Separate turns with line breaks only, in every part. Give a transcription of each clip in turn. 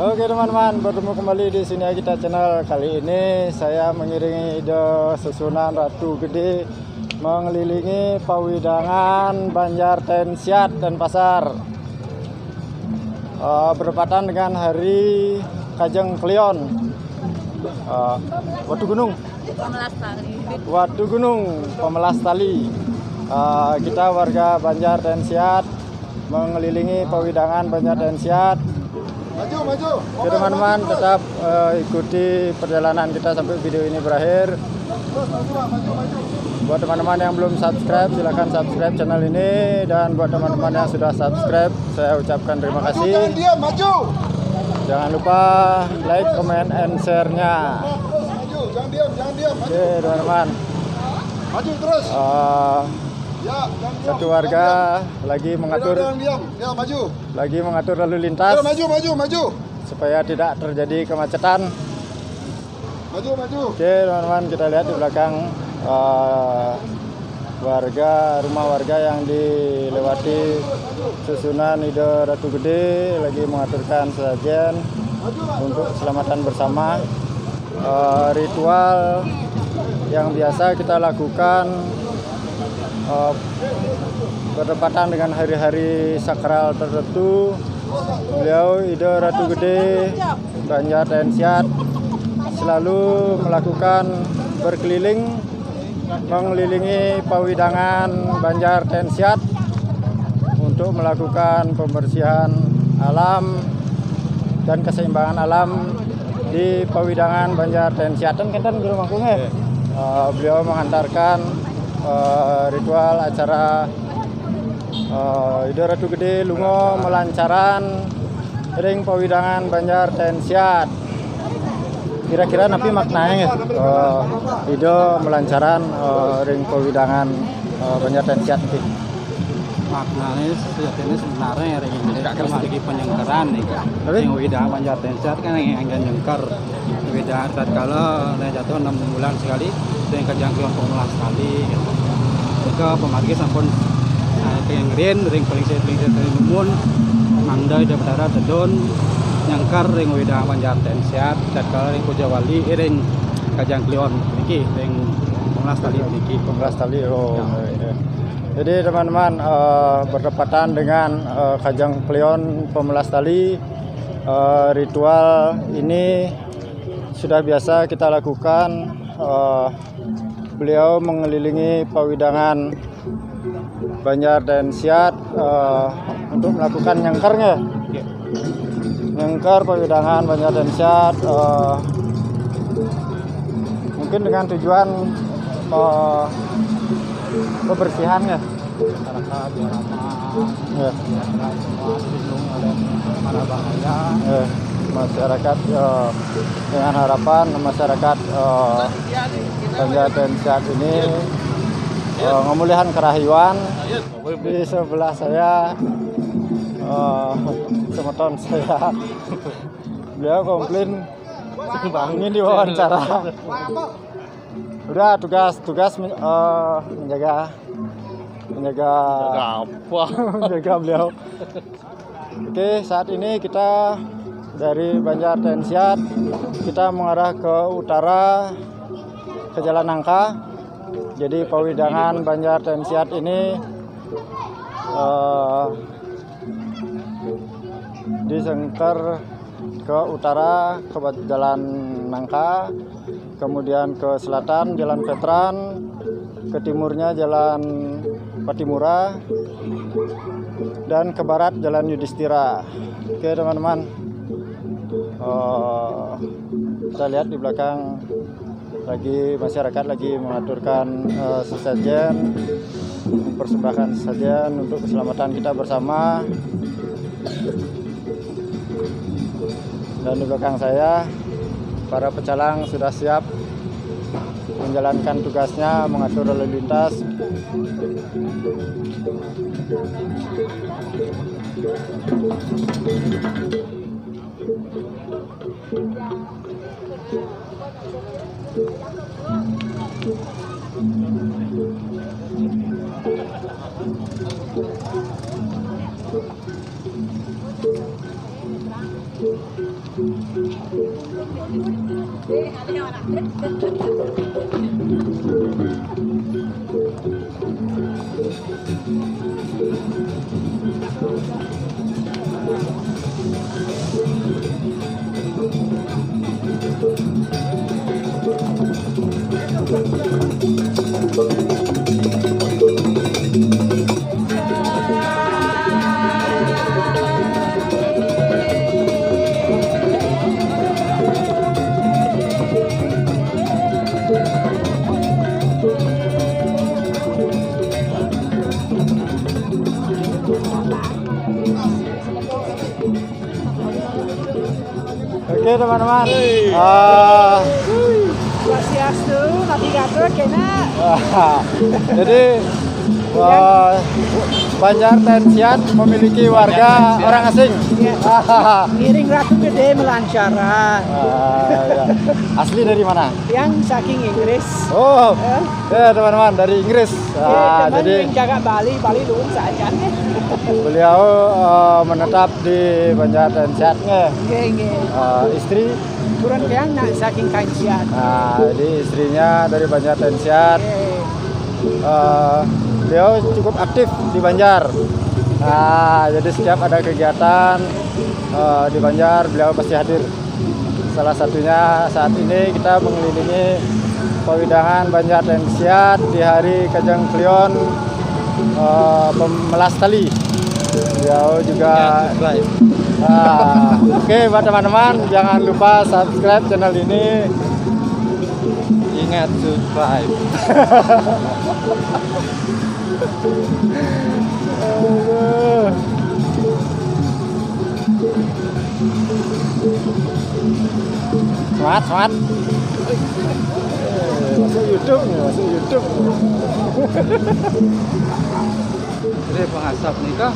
Oke teman-teman, bertemu kembali di sini kita channel. Kali ini saya mengiringi Ide Susunan Ratu Gede mengelilingi Pawidangan, Banjar Tensiat dan Pasar, bertepatan dengan Hari Kajeng Klion, Watu Gunung Pemelas Tali. Kita warga Banjar Tensiat mengelilingi Pawidangan Banjar Tensiat. Oke teman-teman, tetap ikuti perjalanan kita sampai video ini berakhir. Buat teman-teman yang belum subscribe, silahkan subscribe channel ini. Dan buat teman-teman yang sudah subscribe, saya ucapkan terima kasih. Jangan lupa like, comment, and share-nya. Oke teman-teman,
maju terus.
Satu warga lagi mengatur lagi mengatur lalu lintas supaya tidak terjadi kemacetan. Oke teman-teman, kita lihat di belakang rumah warga yang dilewati Susunan Ide Ratu Gede lagi mengaturkan sesajen untuk keselamatan bersama. Ritual yang biasa kita lakukan berdepatan dengan hari-hari sakral tertentu. Beliau Ide Ratu Gede Banjar Tensiat selalu melakukan berkeliling mengelilingi Pawidangan Banjar Tensiat untuk melakukan pembersihan alam dan keseimbangan alam di Pawidangan Banjar Tensiat. Beliau mengantarkan ritual acara Ide Ratu Gede lungo melancaran ring Pawidangan Banjar Tensiat. Kira-kira napi maknanya Ide melancaran ring Pawidangan Banjar Tensiat.
Maknanya sejatinya sebenarnya ring ini lagi penyengkeran nih. Ring Pawidangan Banjar Tensiat kan yang nyengker. Pawidangan tatkala jatuh 6 bulan sekali yang Kajeng Klion Pemelas Tali gitu. Ke pemargi sampun yang ring paling saya numun mangda ida bedara tedon nyangkar ring Pawidangan Banjar Tensiat tatkala ring Puja Wali ring Kajeng Klion niki ring Pemelas Tali niki
Pemelas Tali. Jadi teman-teman, bertepatan dengan Kajeng Klion Pemelas Tali, ritual ini sudah biasa kita lakukan. Beliau mengelilingi Pawidangan Banjar Tensiat untuk melakukan nyengkernya. Nyengker Pawidangan Banjar Tensiat mungkin dengan tujuan kebersihan ya.
Masyarakat biar aman,
Ya.
biar semua dilindungi oleh mara bahaya.
Masyarakat dengan harapan masyarakat Banjar Tensiat ini pemulihan kerahiwan. Di sebelah saya semeton saya beliau komplain ingin diwawancara. Udah tugas menjaga
apa?
menjaga beliau. Oke, saat ini kita dari Banjar Tensiat kita mengarah ke utara ke Jalan Nangka. Jadi Pawidangan Banjar Tensiat ini disengker ke utara ke Jalan Nangka, kemudian ke selatan Jalan Veteran, ke timurnya Jalan Patimura, dan ke barat Jalan Yudhistira. Oke teman-teman, kita lihat di belakang lagi masyarakat lagi mengaturkan sesajen, mempersembahkan sesajen untuk keselamatan kita bersama. Dan di belakang saya para pecalang sudah siap menjalankan tugasnya mengatur lalu lintas. Oke teman-teman,
Swastiastu, navigator kena.
jadi Banjar Tensiat memiliki warga orang asing.
Ngiring Ratu Gede melancaran.
Ya. Asli dari mana?
Yang saking Inggris.
Oh, ya teman-teman dari Inggris.
Jadi yang jaga Bali luhung saja.
Beliau menetap di Banjar Tensiat nge. Istri
Turun yang nak saking Kainsiat.
Jadi istrinya dari Banjar Tensiat. Beliau cukup aktif di Banjar. Jadi setiap ada kegiatan di Banjar beliau pasti hadir. Salah satunya saat ini kita mengelilingi Pawidangan Banjar Tensiat di hari Kajang Klion Pemelas Tali. Beliau juga oke buat teman-teman jangan lupa subscribe channel ini. Ingat subscribe. Semangat. Masuk YouTube.
Jadi pengasap nikah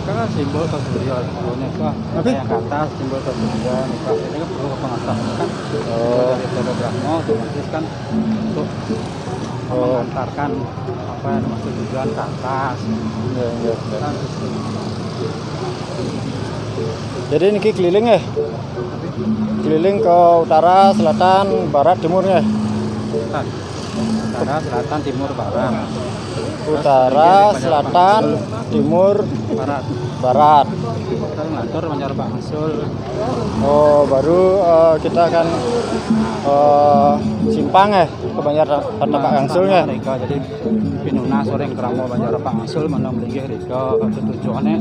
kan simbol kesurian, nikah yang ke atas simbol kesurian, nikah ini kan perlu pengasap kan. Dari Todo Brahmo otomatis kan untuk mengantarkan apa yang maksud tujuan ke atas. Kan,
jadi ini keliling ya? Keliling ke utara, selatan, barat, timurnya.
Utara, selatan, timur, barat.
Utara, selatan, timur, barat.
Kita ngatur Banjar Bangsul.
Oh, baru kita akan simpang ya ke Banjar Bangsulnya.
Jadi pinuna sore keramo Banjar Bangsul mana melingkih rika tujuannya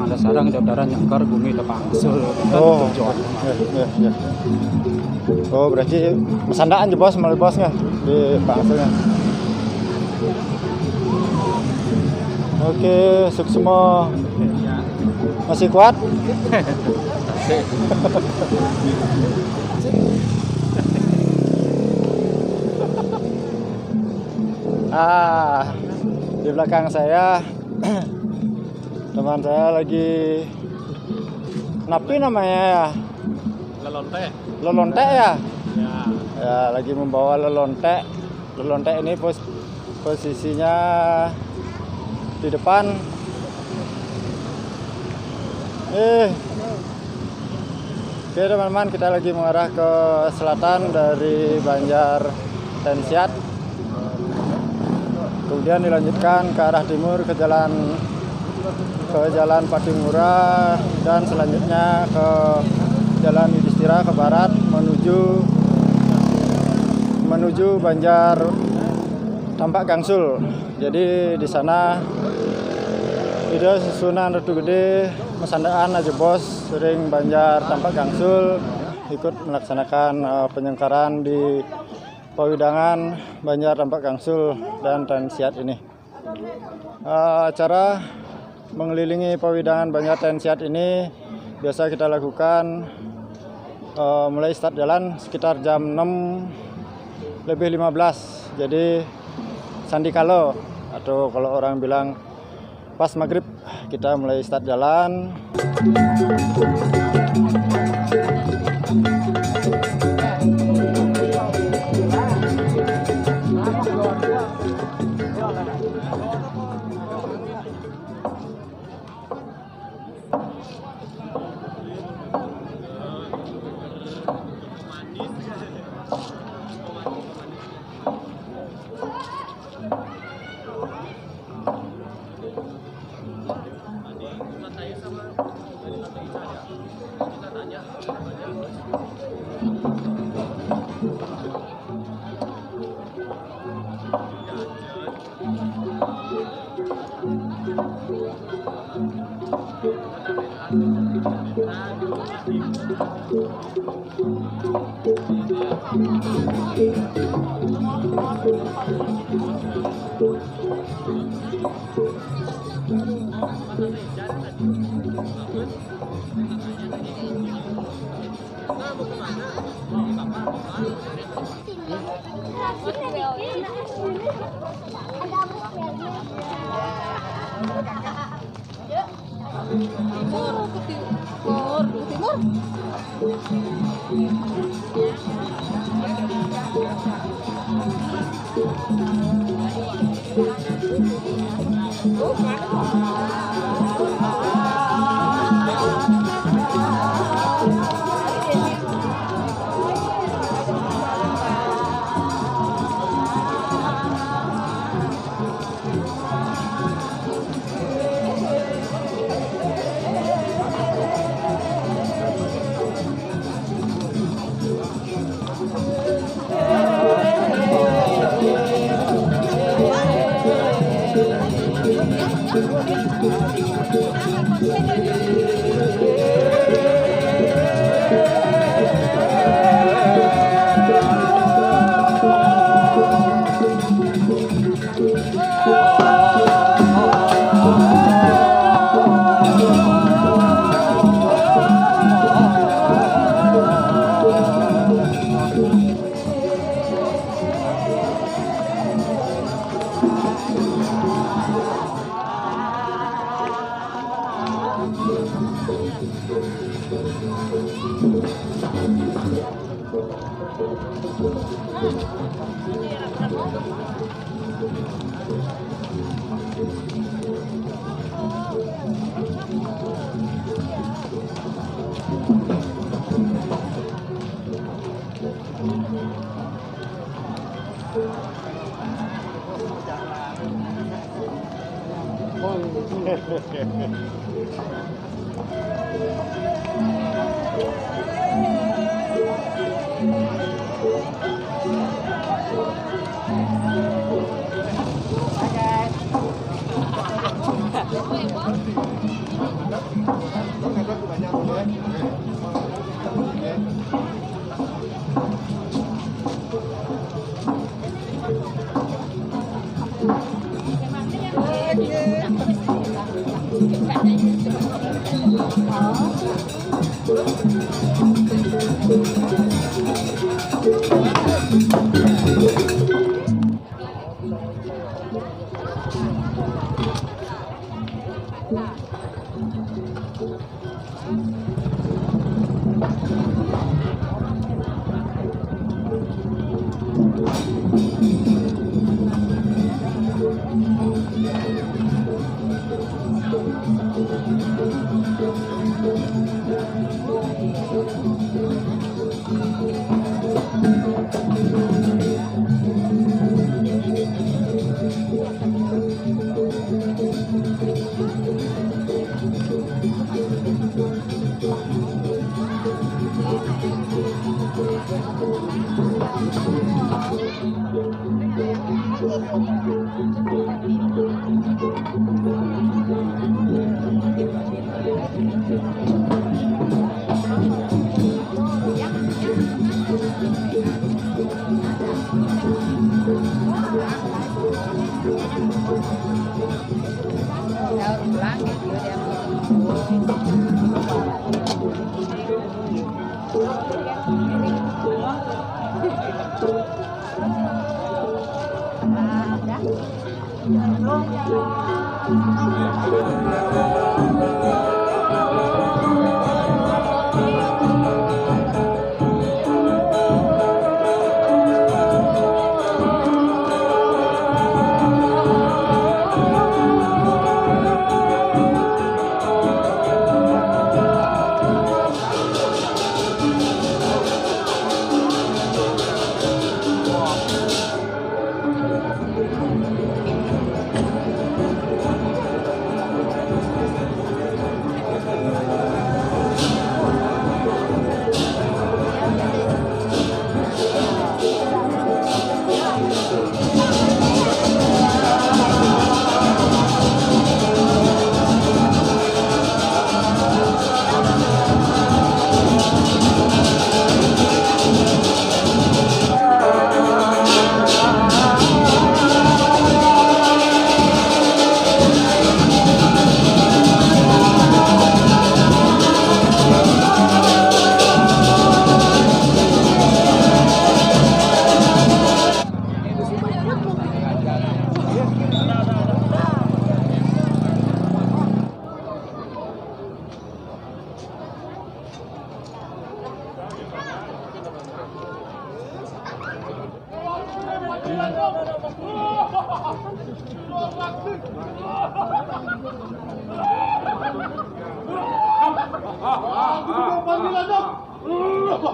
ada sarang daerah nyangkar bumi Bangsul.
Oh,
tujuan.
Ya. Oh, berarti sandaan je bos, melalui bosnya di Bangsilnya. Oke, Suksmo masih kuat? Di belakang saya teman saya lagi napi namanya ya? Lelontek ya? Ya, lagi membawa lelontek. Lelontek ini posisinya di depan. Oke teman-teman, kita lagi mengarah ke selatan dari Banjar Tensiat. Kemudian dilanjutkan ke arah timur ke jalan Patimura dan selanjutnya ke jalan Yudhistira ke barat menuju Banjar Tampak Gangsul. Jadi di sana ada susunan Ratu Gede, Mesandaan aja bos, sering Banjar Tampak Gangsul ikut melaksanakan penyengkaran di Pawidangan Banjar Tampak Gangsul dan Tensiat ini. Acara mengelilingi Pawidangan Banjar Tensiat ini biasa kita lakukan mulai start jalan sekitar jam 6:15. Jadi sandikalo atau kalau orang bilang pas maghrib kita mulai start jalan.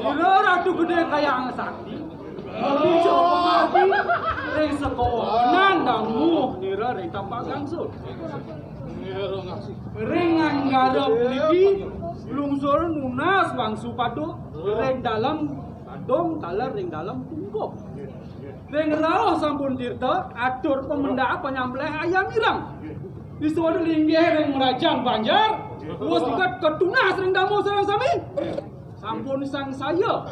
Ira ratu gede kayak ang sakti. Bijo pemati ring sekolah nandangmu nira ring tampak gangsul. Ring anggarep niki lungsur nunas wangsu paduk ring dalam padong talar ring dalam tungkok. Ring rauh sampun tirta atur pemenda penyampleh ayam irang. Disuruh linggih ring merajang Banjar. Bos ikat ketunas ring damu sareng sami. Sampun sang saya.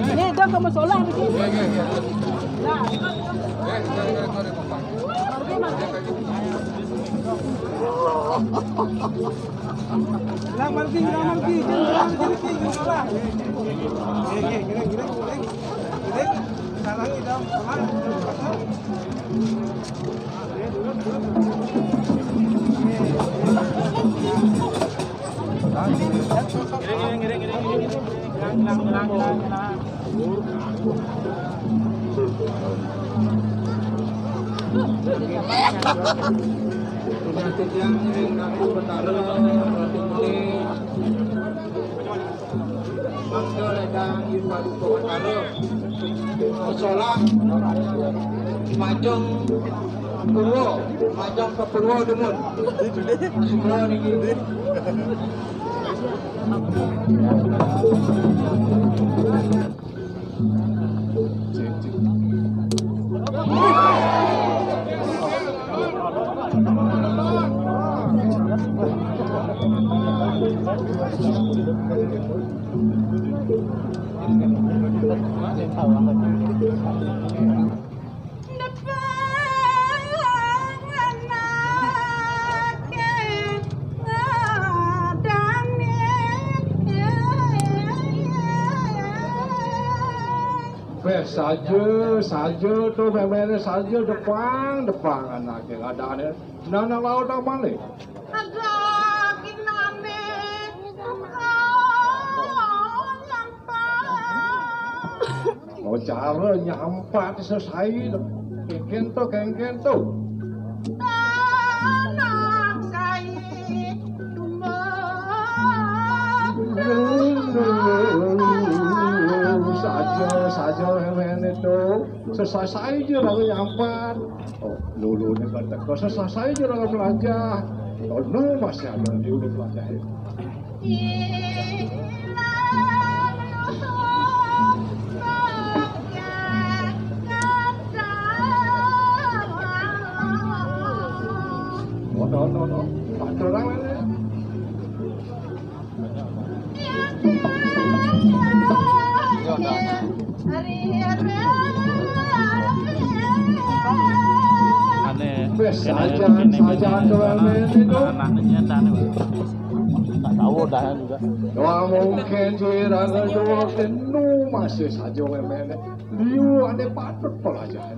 Ini dah kamu solah di sini. Lang malki, salah kita,
Majong Purwo, Majong ke Purwo Demun. Purwo niki. Saja tuh memang saja depan anaknya ada aneh. Nana laut apa nih?
Agak kiname nyampak.
Oh cara nyampak selesai. Kengken tuh.
Anak saya
saja hewan itu selesai aja lalu nyampat. Oh lulu nih kata kau selesai aja lalu belajar. Oh no masih ada di udah belajar. No. Ada orang mana? Saja itu
anaknya tak tahu dah juga.
Wah mungkin cirang kedua penuh masih saja memang liu ada patut pelajaran.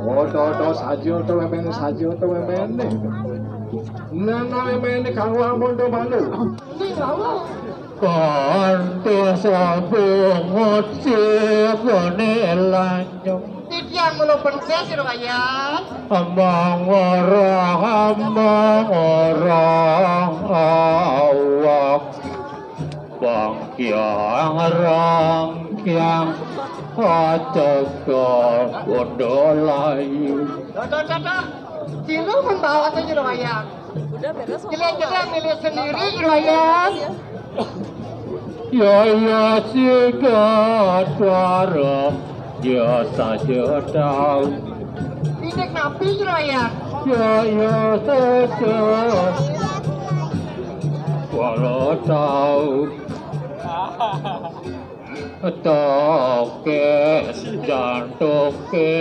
Oh saja tu memang ni. Nana memang ni kawal mondo malu. Kanto sabung ngocip lanjut.
Tidiang belum penting sih Raya.
Amang orang awak bangkiang rangkiang atakal bodolayu.
Cilu membawa saja Raya. Kita milih sendiri Raya.
Ya sigara ya saja tahu.
Ini napi Raya.
Ya saja walau tahu toke jantoke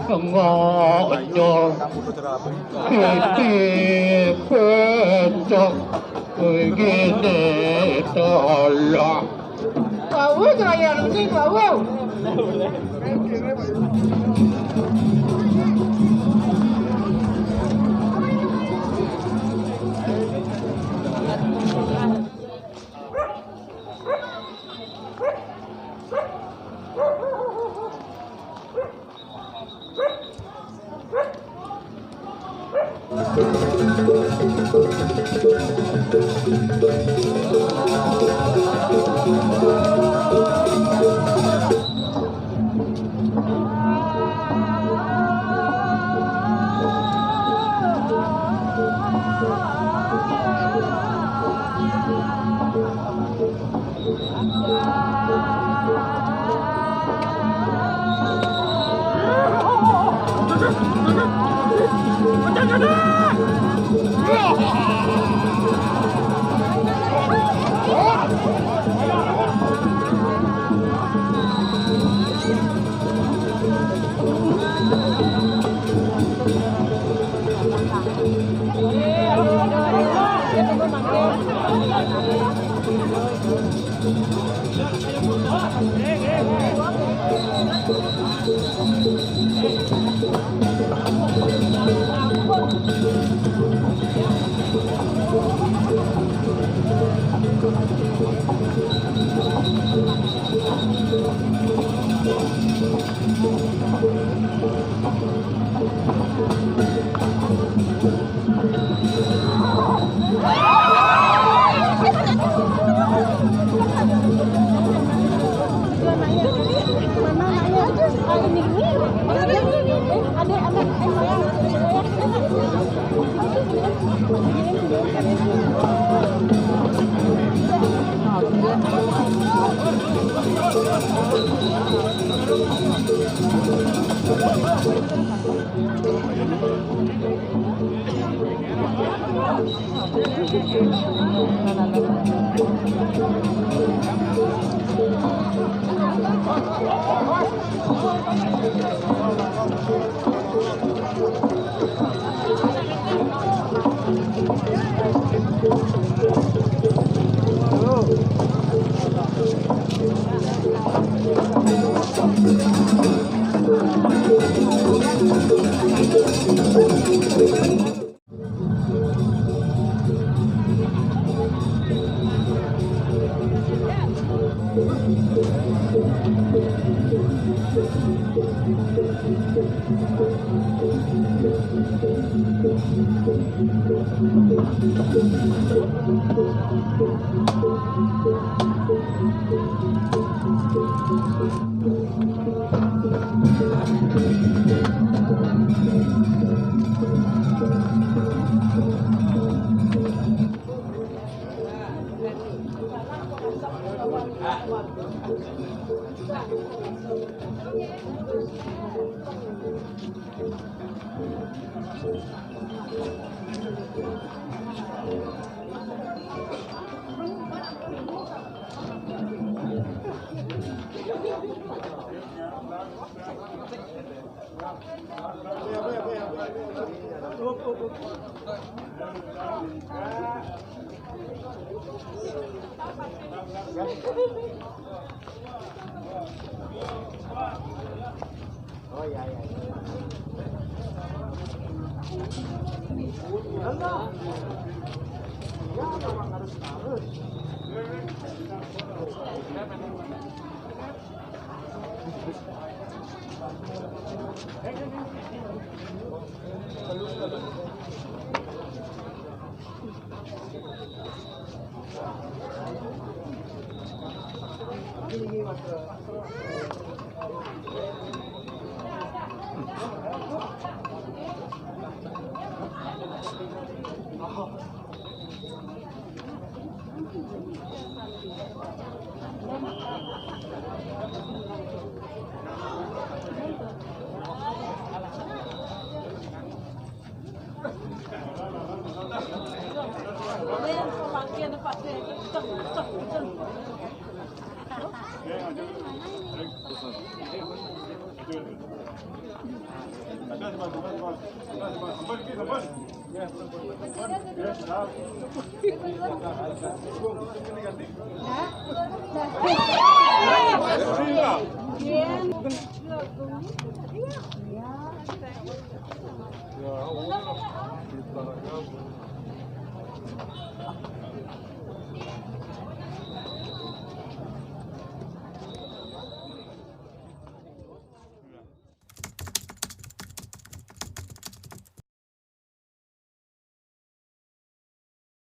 ngonyol kiti pecok begini tolak.
Bau Raya ini bau.